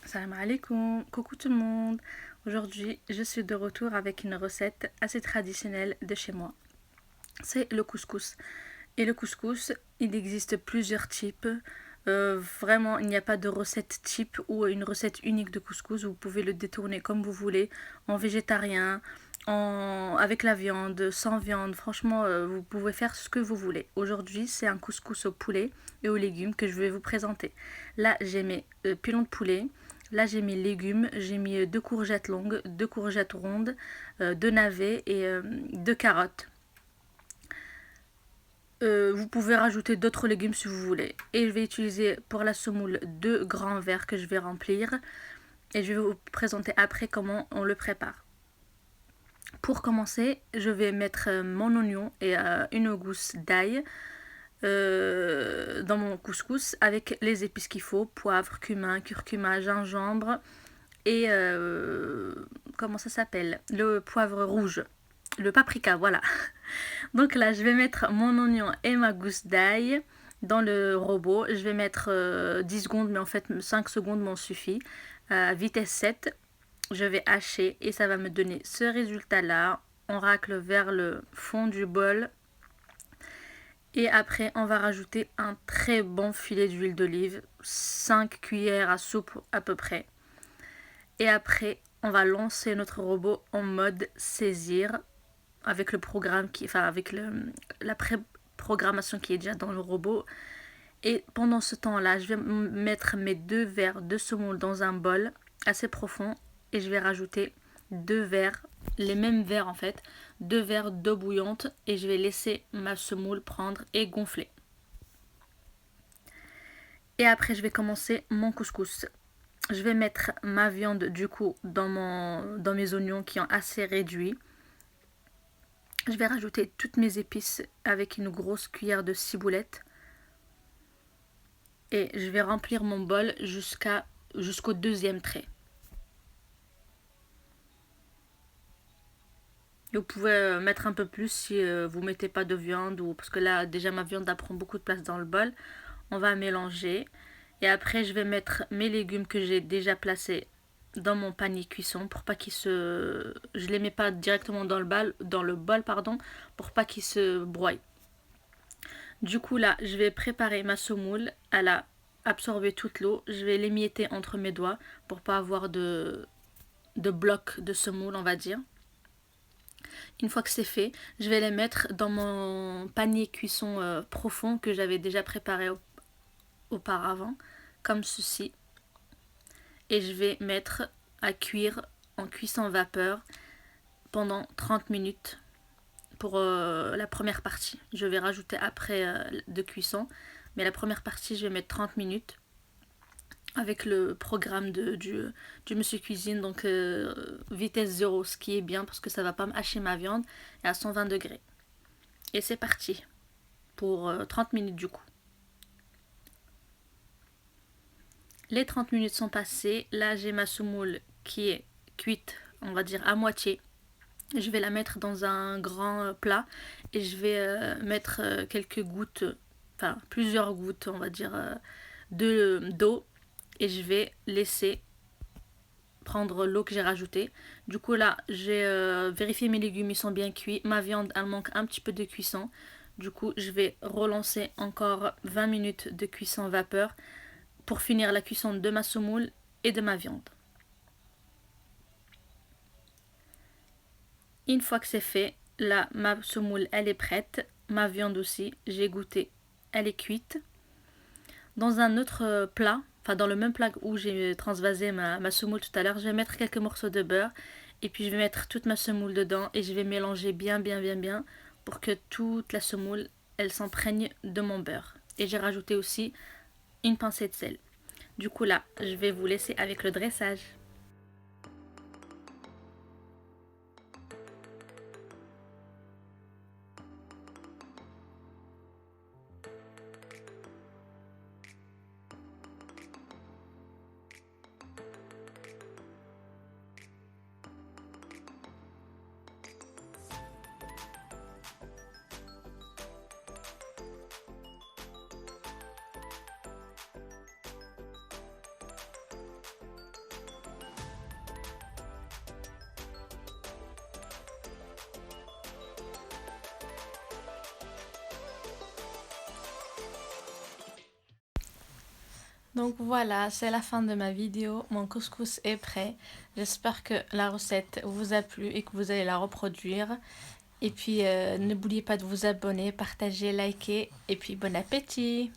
Salam alaikum, coucou tout le monde. Aujourd'hui, je suis de retour avec une recette assez traditionnelle de chez moi. C'est le couscous. Et le couscous, il existe plusieurs types. Vraiment, il n'y a pas de recette type ou une recette unique de couscous. Vous pouvez le détourner comme vous voulez, en végétarien, avec la viande, sans viande. Franchement, vous pouvez faire ce que vous voulez. Aujourd'hui, c'est un couscous au poulet et aux légumes que je vais vous présenter. Là, j'ai mes pilons de poulet. Là, j'ai mis légumes. J'ai mis deux courgettes longues, deux courgettes rondes, deux navets et deux carottes. Vous pouvez rajouter d'autres légumes si vous voulez. Et je vais utiliser pour la semoule deux grands verres que je vais remplir. Et je vais vous présenter après comment on le prépare. Pour commencer, je vais mettre mon oignon et une gousse d'ail dans mon couscous avec les épices qu'il faut, poivre, cumin, curcuma, gingembre et comment ça s'appelle, le poivre rouge, le paprika, voilà. Donc là, je vais mettre mon oignon et ma gousse d'ail dans le robot. Je vais mettre 10 secondes, mais en fait 5 secondes m'en suffit. À vitesse 7, je vais hacher et ça va me donner ce résultat-là. On racle vers le fond du bol. Et après, on va rajouter un très bon filet d'huile d'olive, 5 cuillères à soupe à peu près. Et après, on va lancer notre robot en mode saisir avec le programme avec la pré-programmation qui est déjà dans le robot. Et pendant ce temps-là, je vais mettre mes deux verres de semoule dans un bol assez profond et je vais rajouter deux verres, les mêmes verres en fait, deux verres d'eau bouillante et je vais laisser ma semoule prendre et gonfler. Et après, je vais commencer mon couscous. Je vais mettre ma viande du coup dans mes oignons qui ont assez réduit. Je vais rajouter toutes mes épices avec une grosse cuillère de ciboulette. Et je vais remplir mon bol jusqu'au deuxième trait. Vous pouvez mettre un peu plus si vous ne mettez pas de viande ou parce que là déjà ma viande prend beaucoup de place dans le bol. On va mélanger et après je vais mettre mes légumes que j'ai déjà placés dans mon panier cuisson pour pas qu'ils se je les mets pas directement dans le bol pardon pour pas qu'ils se broient. Du coup là, je vais préparer ma semoule, elle a absorbé toute l'eau, je vais l'émietter entre mes doigts pour pas avoir de blocs de semoule, on va dire. Une fois que c'est fait, je vais les mettre dans mon panier cuisson profond que j'avais déjà préparé auparavant, comme ceci. Et je vais mettre à cuire en cuisson vapeur pendant 30 minutes pour la première partie. Je vais rajouter après de cuisson, mais la première partie, je vais mettre 30 minutes avec le programme du Monsieur Cuisine, donc vitesse 0, ce qui est bien parce que ça va pas me hacher ma viande, et à 120 degrés. Et c'est parti pour 30 minutes du coup. Les 30 minutes sont passées. Là, j'ai ma semoule qui est cuite, on va dire à moitié. Je vais la mettre dans un grand plat et je vais mettre quelques gouttes, enfin plusieurs gouttes, on va dire, d'eau et je vais laisser prendre l'eau que j'ai rajoutée. Du coup là, j'ai vérifié mes légumes, ils sont bien cuits. Ma viande, elle manque un petit peu de cuisson. Du coup, je vais relancer encore 20 minutes de cuisson vapeur pour finir la cuisson de ma semoule et de ma viande. Une fois que c'est fait, là, ma semoule, elle est prête. Ma viande aussi, j'ai goûté, elle est cuite. Dans un autre plat, enfin dans le même plat où j'ai transvasé ma semoule tout à l'heure, je vais mettre quelques morceaux de beurre et puis je vais mettre toute ma semoule dedans et je vais mélanger bien pour que toute la semoule, elle s'imprègne de mon beurre. Et j'ai rajouté aussi une pincée de sel. Du coup là, je vais vous laisser avec le dressage. Donc voilà, c'est la fin de ma vidéo. Mon couscous est prêt. J'espère que la recette vous a plu et que vous allez la reproduire. Et puis n'oubliez pas de vous abonner, partager, liker. Et puis bon appétit!